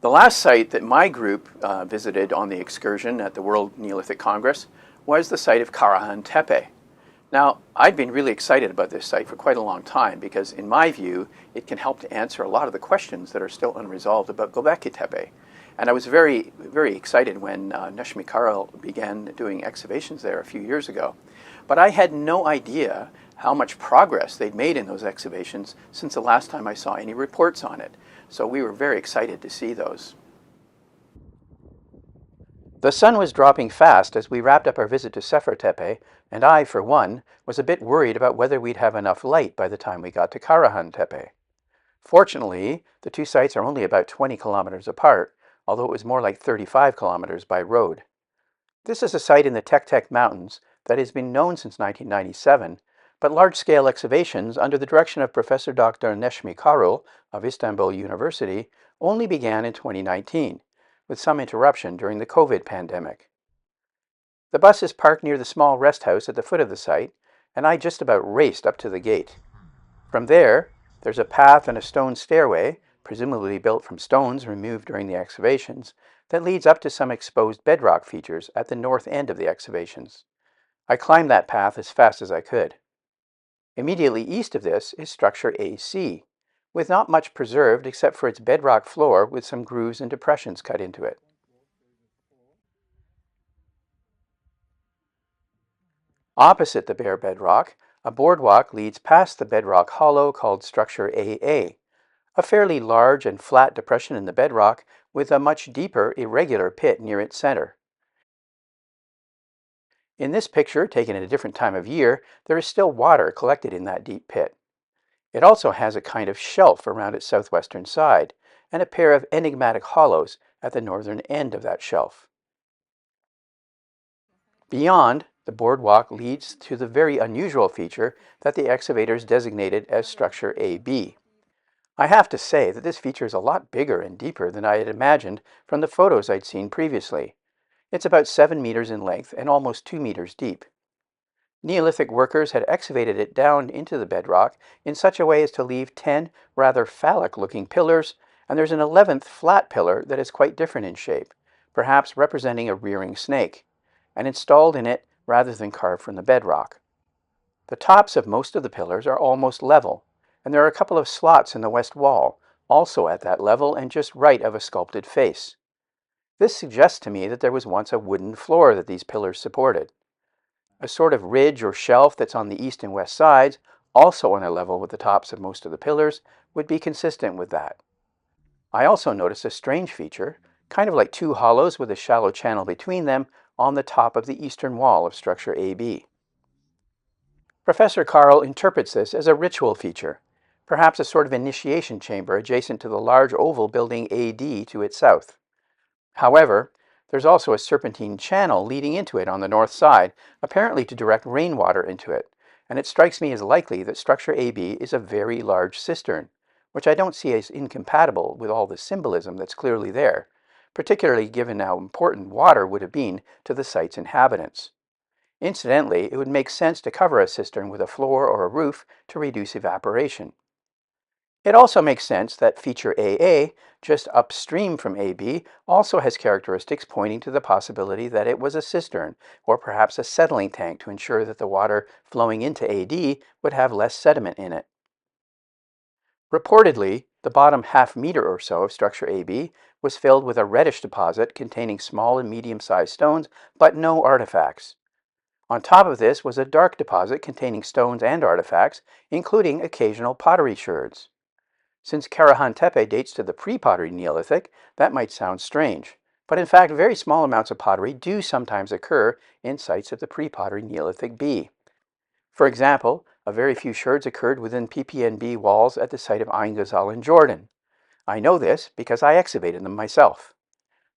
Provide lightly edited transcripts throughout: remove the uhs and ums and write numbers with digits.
The last site that my group visited on the excursion at the World Neolithic Congress was the site of Karahan Tepe. Now, I'd been really excited about this site for quite a long time because, in my view, it can help to answer a lot of the questions that are still unresolved about Göbekli Tepe. And I was very, very excited when Neshmi Karel began doing excavations there a few years ago. But I had no idea how much progress they'd made in those excavations since the last time I saw any reports on it. So we were very excited to see those. The sun was dropping fast as we wrapped up our visit to Sefer Tepe, and I, for one, was a bit worried about whether we'd have enough light by the time we got to Karahan Tepe. Fortunately, the two sites are only about 20 kilometers apart, although it was more like 35 kilometers by road. This is a site in the Tek Mountains that has been known since 1997, but large-scale excavations under the direction of Professor Dr. Neshmi Karel of Istanbul University only began in 2019, with some interruption during the COVID pandemic. The bus is parked near the small rest house at the foot of the site, and I just about raced up to the gate. From there, there's a path and a stone stairway, presumably built from stones removed during the excavations, that leads up to some exposed bedrock features at the north end of the excavations. I climbed that path as fast as I could. Immediately east of this is structure AC, with not much preserved except for its bedrock floor with some grooves and depressions cut into it. Opposite the bare bedrock, a boardwalk leads past the bedrock hollow called structure AA, a fairly large and flat depression in the bedrock with a much deeper, irregular pit near its center. In this picture, taken at a different time of year, there is still water collected in that deep pit. It also has a kind of shelf around its southwestern side, and a pair of enigmatic hollows at the northern end of that shelf. Beyond, the boardwalk leads to the very unusual feature that the excavators designated as structure AB. I have to say that this feature is a lot bigger and deeper than I had imagined from the photos I'd seen previously. It's about 7 meters in length and almost 2 meters deep. Neolithic workers had excavated it down into the bedrock in such a way as to leave 10 rather phallic-looking pillars, and there's an 11th flat pillar that is quite different in shape, perhaps representing a rearing snake, and installed in it rather than carved from the bedrock. The tops of most of the pillars are almost level, and there are a couple of slots in the west wall, also at that level and just right of a sculpted face. This suggests to me that there was once a wooden floor that these pillars supported. A sort of ridge or shelf that's on the east and west sides, also on a level with the tops of most of the pillars, would be consistent with that. I also notice a strange feature, kind of like two hollows with a shallow channel between them on the top of the eastern wall of structure AB. Professor Karel interprets this as a ritual feature, perhaps a sort of initiation chamber adjacent to the large oval building AD to its south. However, there's also a serpentine channel leading into it on the north side, apparently to direct rainwater into it, and it strikes me as likely that structure AB is a very large cistern, which I don't see as incompatible with all the symbolism that's clearly there, particularly given how important water would have been to the site's inhabitants. Incidentally, it would make sense to cover a cistern with a floor or a roof to reduce evaporation. It also makes sense that feature AA, just upstream from AB, also has characteristics pointing to the possibility that it was a cistern, or perhaps a settling tank to ensure that the water flowing into AD would have less sediment in it. Reportedly, the bottom half meter or so of structure AB was filled with a reddish deposit containing small and medium-sized stones, but no artifacts. On top of this was a dark deposit containing stones and artifacts, including occasional pottery sherds. Since Karahan Tepe dates to the Pre-Pottery Neolithic, that might sound strange, but in fact very small amounts of pottery do sometimes occur in sites of the Pre-Pottery Neolithic B. For example, a very few sherds occurred within PPNB walls at the site of Ain Ghazal in Jordan. I know this because I excavated them myself.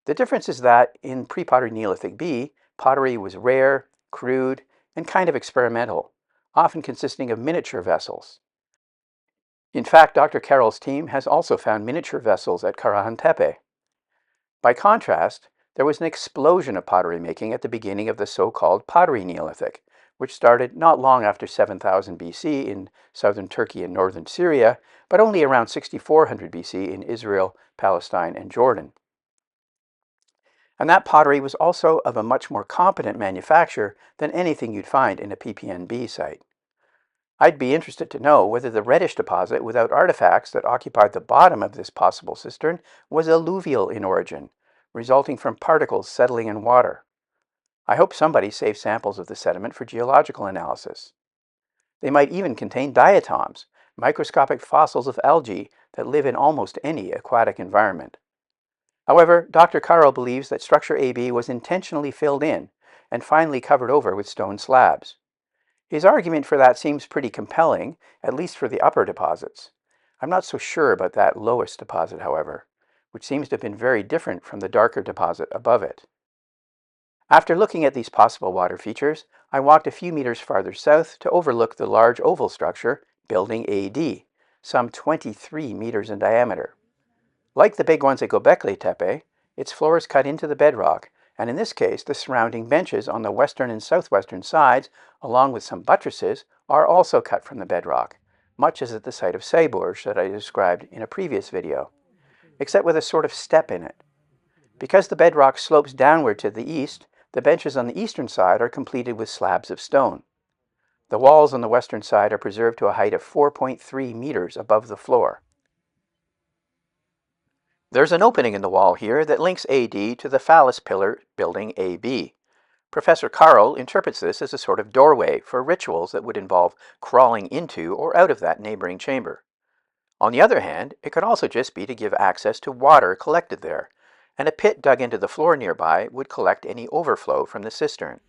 The difference is that in Pre-Pottery Neolithic B, pottery was rare, crude, and kind of experimental, often consisting of miniature vessels. In fact, Dr. Karel's team has also found miniature vessels at Karahan Tepe. By contrast, there was an explosion of pottery making at the beginning of the so-called Pottery Neolithic, which started not long after 7000 BC in southern Turkey and northern Syria, but only around 6400 BC in Israel, Palestine, and Jordan. And that pottery was also of a much more competent manufacture than anything you'd find in a PPNB site. I'd be interested to know whether the reddish deposit without artifacts that occupied the bottom of this possible cistern was alluvial in origin, resulting from particles settling in water. I hope somebody saved samples of the sediment for geological analysis. They might even contain diatoms, microscopic fossils of algae that live in almost any aquatic environment. However, Dr. Karl believes that structure AB was intentionally filled in and finally covered over with stone slabs. His argument for that seems pretty compelling, at least for the upper deposits. I'm not so sure about that lowest deposit, however, which seems to have been very different from the darker deposit above it. After looking at these possible water features, I walked a few meters farther south to overlook the large oval structure, Building AD, some 23 meters in diameter. Like the big ones at Göbekli Tepe, its floor is cut into the bedrock, and in this case, the surrounding benches on the western and southwestern sides, along with some buttresses, are also cut from the bedrock, much as at the site of Sefer that I described in a previous video, except with a sort of step in it. Because the bedrock slopes downward to the east, the benches on the eastern side are completed with slabs of stone. The walls on the western side are preserved to a height of 4.3 meters above the floor. There's an opening in the wall here that links AD to the Phallic pillar Building AB. Professor Karl interprets this as a sort of doorway for rituals that would involve crawling into or out of that neighboring chamber. On the other hand, it could also just be to give access to water collected there, and a pit dug into the floor nearby would collect any overflow from the cistern.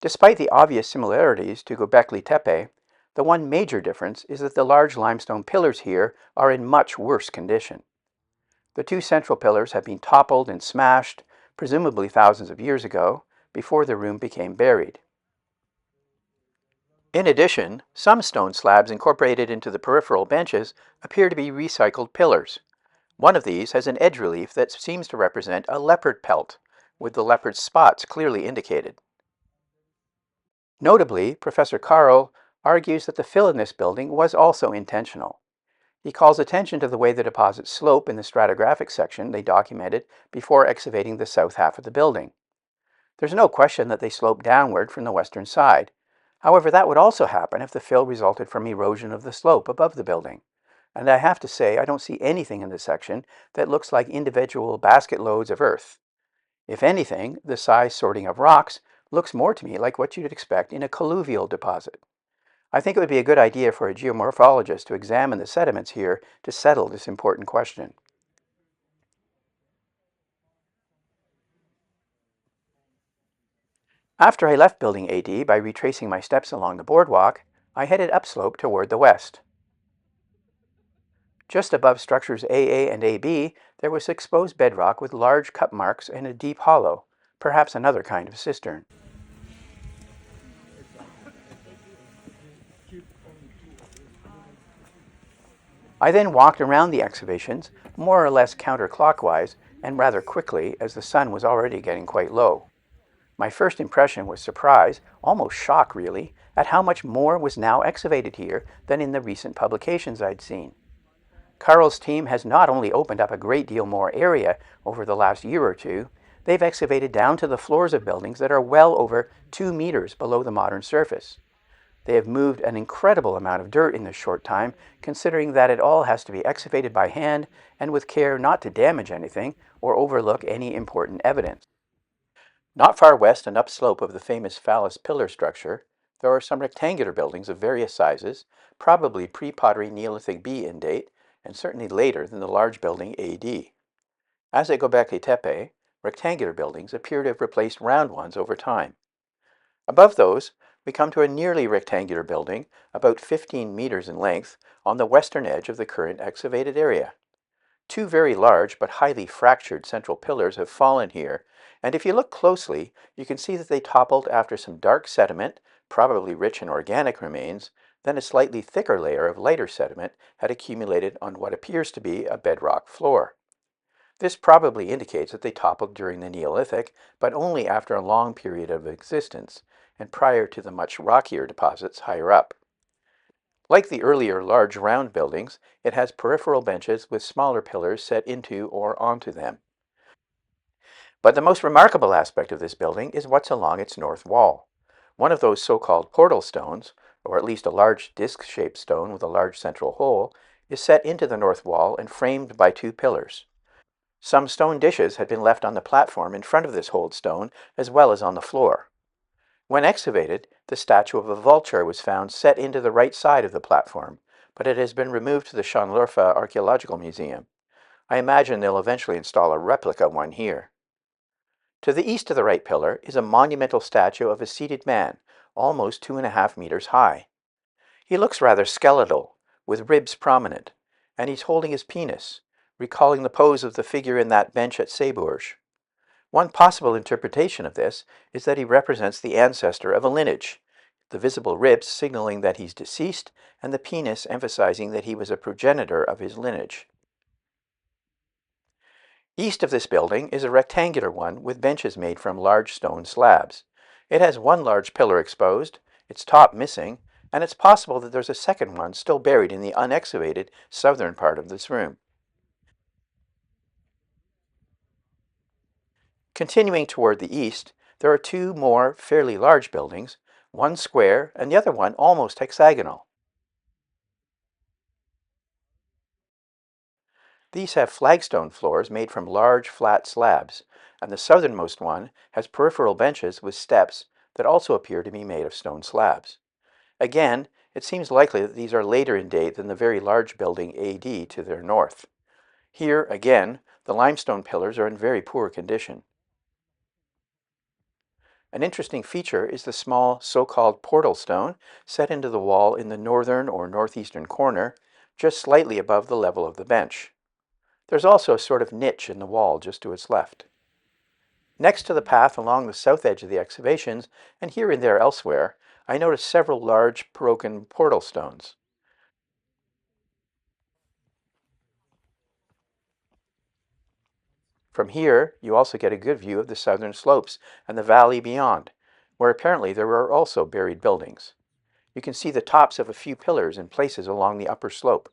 Despite the obvious similarities to Göbekli Tepe, the one major difference is that the large limestone pillars here are in much worse condition. The two central pillars have been toppled and smashed, presumably thousands of years ago, before the room became buried. In addition, some stone slabs incorporated into the peripheral benches appear to be recycled pillars. One of these has an edge relief that seems to represent a leopard pelt, with the leopard's spots clearly indicated. Notably, Professor Karl argues that the fill in this building was also intentional. He calls attention to the way the deposits slope in the stratigraphic section they documented before excavating the south half of the building. There's no question that they slope downward from the western side. However, that would also happen if the fill resulted from erosion of the slope above the building. And I have to say, I don't see anything in this section that looks like individual basket loads of earth. If anything, the size sorting of rocks looks more to me like what you'd expect in a colluvial deposit. I think it would be a good idea for a geomorphologist to examine the sediments here to settle this important question. After I left Building AD by retracing my steps along the boardwalk, I headed upslope toward the west. Just above structures AA and AB, there was exposed bedrock with large cup marks and a deep hollow, perhaps another kind of cistern. I then walked around the excavations, more or less counterclockwise, and rather quickly, as the sun was already getting quite low. My first impression was surprise, almost shock really, at how much more was now excavated here than in the recent publications I'd seen. Karl's team has not only opened up a great deal more area over the last year or two, they've excavated down to the floors of buildings that are well over 2 meters below the modern surface. They have moved an incredible amount of dirt in this short time, considering that it all has to be excavated by hand and with care not to damage anything or overlook any important evidence. Not far west and upslope of the famous Phallic pillar structure, there are some rectangular buildings of various sizes, probably Pre-Pottery Neolithic B in date, and certainly later than the large building AD. As at Göbekli Tepe, rectangular buildings appear to have replaced round ones over time. Above those, we come to a nearly rectangular building, about 15 meters in length, on the western edge of the current excavated area. Two very large but highly fractured central pillars have fallen here, and if you look closely, you can see that they toppled after some dark sediment, probably rich in organic remains, then a slightly thicker layer of lighter sediment had accumulated on what appears to be a bedrock floor. This probably indicates that they toppled during the Neolithic, but only after a long period of existence, and prior to the much rockier deposits higher up. Like the earlier large round buildings, it has peripheral benches with smaller pillars set into or onto them. But the most remarkable aspect of this building is what's along its north wall. One of those so-called portal stones, or at least a large disc-shaped stone with a large central hole, is set into the north wall and framed by two pillars. Some stone dishes had been left on the platform in front of this holed stone, as well as on the floor. When excavated, the statue of a vulture was found set into the right side of the platform, but it has been removed to the Schönlurfa Archaeological Museum. I imagine they'll eventually install a replica one here. To the east of the right pillar is a monumental statue of a seated man, almost 2.5 meters high. He looks rather skeletal, with ribs prominent, and he's holding his penis, recalling the pose of the figure in that bench at Seburg. One possible interpretation of this is that he represents the ancestor of a lineage, the visible ribs signaling that he's deceased, and the penis emphasizing that he was a progenitor of his lineage. East of this building is a rectangular one with benches made from large stone slabs. It has one large pillar exposed, its top missing, and it's possible that there's a second one still buried in the unexcavated southern part of this room. Continuing toward the east, there are two more fairly large buildings, one square and the other one almost hexagonal. These have flagstone floors made from large flat slabs, and the southernmost one has peripheral benches with steps that also appear to be made of stone slabs. Again, it seems likely that these are later in date than the very large building AD to their north. Here, again, the limestone pillars are in very poor condition. An interesting feature is the small so-called portal stone set into the wall in the northern or northeastern corner, just slightly above the level of the bench. There's also a sort of niche in the wall just to its left. Next to the path along the south edge of the excavations, and here and there elsewhere, I noticed several large broken portal stones. From here, you also get a good view of the southern slopes and the valley beyond, where apparently there are also buried buildings. You can see the tops of a few pillars in places along the upper slope.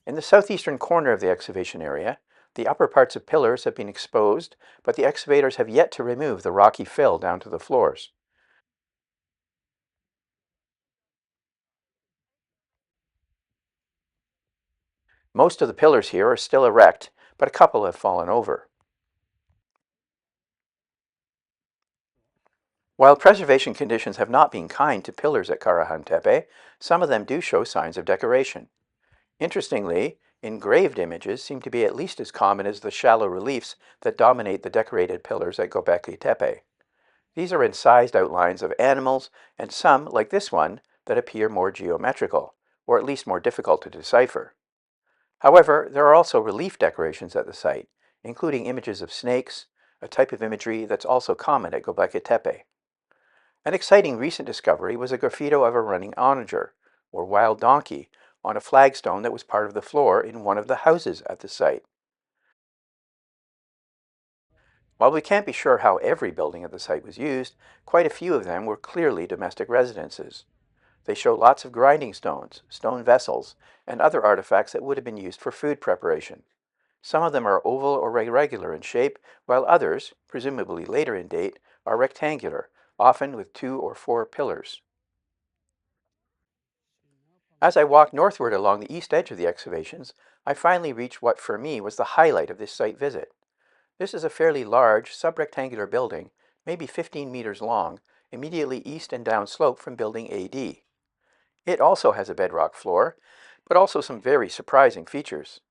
In the southeastern corner of the excavation area, the upper parts of pillars have been exposed, but the excavators have yet to remove the rocky fill down to the floors. Most of the pillars here are still erect, but a couple have fallen over. While preservation conditions have not been kind to pillars at Karahan Tepe, some of them do show signs of decoration. Interestingly, engraved images seem to be at least as common as the shallow reliefs that dominate the decorated pillars at Göbekli Tepe. These are incised outlines of animals, and some, like this one, that appear more geometrical, or at least more difficult to decipher. However, there are also relief decorations at the site, including images of snakes, a type of imagery that's also common at Göbekli Tepe. An exciting recent discovery was a graffito of a running onager, or wild donkey, on a flagstone that was part of the floor in one of the houses at the site. While we can't be sure how every building at the site was used, quite a few of them were clearly domestic residences. They show lots of grinding stones, stone vessels, and other artifacts that would have been used for food preparation. Some of them are oval or irregular in shape, while others, presumably later in date, are rectangular, often with 2 or 4 pillars. As I walked northward along the east edge of the excavations, I finally reached what for me was the highlight of this site visit. This is a fairly large, sub-rectangular building, maybe 15 meters long, immediately east and downslope from building AD. It also has a bedrock floor, but also some very surprising features.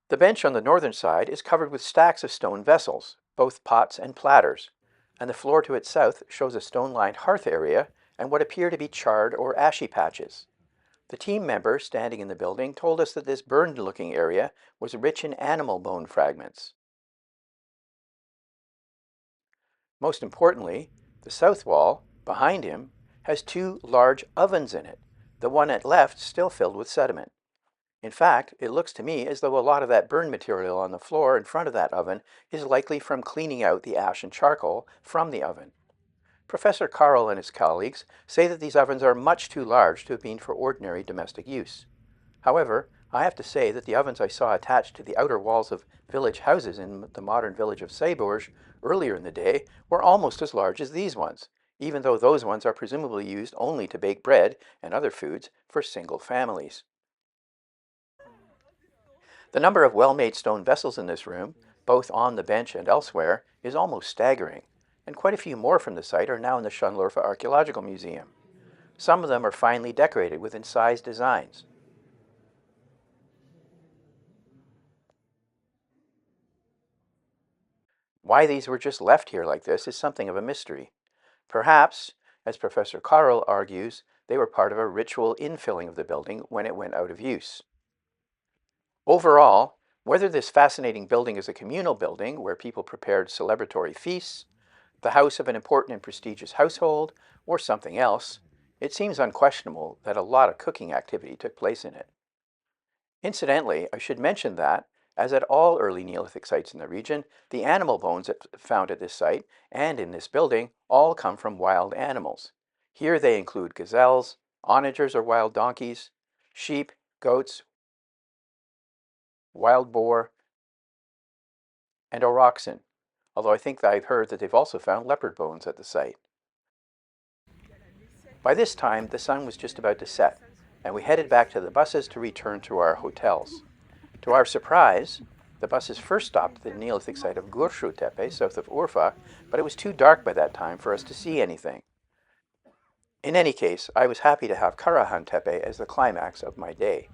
The bench on the northern side is covered with stacks of stone vessels, both pots and platters, and the floor to its south shows a stone-lined hearth area and what appear to be charred or ashy patches. The team member standing in the building told us that this burned-looking area was rich in animal bone fragments. Most importantly, the south wall, behind him, has 2 large ovens in it, the one at left still filled with sediment. In fact, it looks to me as though a lot of that burn material on the floor in front of that oven is likely from cleaning out the ash and charcoal from the oven. Professor Carl and his colleagues say that these ovens are much too large to have been for ordinary domestic use. However, I have to say that the ovens I saw attached to the outer walls of village houses in the modern village of Seborg earlier in the day were almost as large as these ones, even though those ones are presumably used only to bake bread and other foods for single families. The number of well-made stone vessels in this room, both on the bench and elsewhere, is almost staggering, and quite a few more from the site are now in the Schunlorfa Archaeological Museum. Some of them are finely decorated with incised designs. Why these were just left here like this is something of a mystery. Perhaps, as Professor Carl argues, they were part of a ritual infilling of the building when it went out of use. Overall, whether this fascinating building is a communal building where people prepared celebratory feasts, the house of an important and prestigious household, or something else, it seems unquestionable that a lot of cooking activity took place in it. Incidentally, I should mention that, as at all early Neolithic sites in the region, the animal bones found at this site and in this building all come from wild animals. Here they include gazelles, onagers or wild donkeys, sheep, goats, wild boar, and aurochsen, although I think that I've heard that they've also found leopard bones at the site. By this time, the sun was just about to set, and we headed back to the buses to return to our hotels. To our surprise, the buses first stopped at the Neolithic site of Göbekli Tepe, south of Urfa, but it was too dark by that time for us to see anything. In any case, I was happy to have Karahan Tepe as the climax of my day.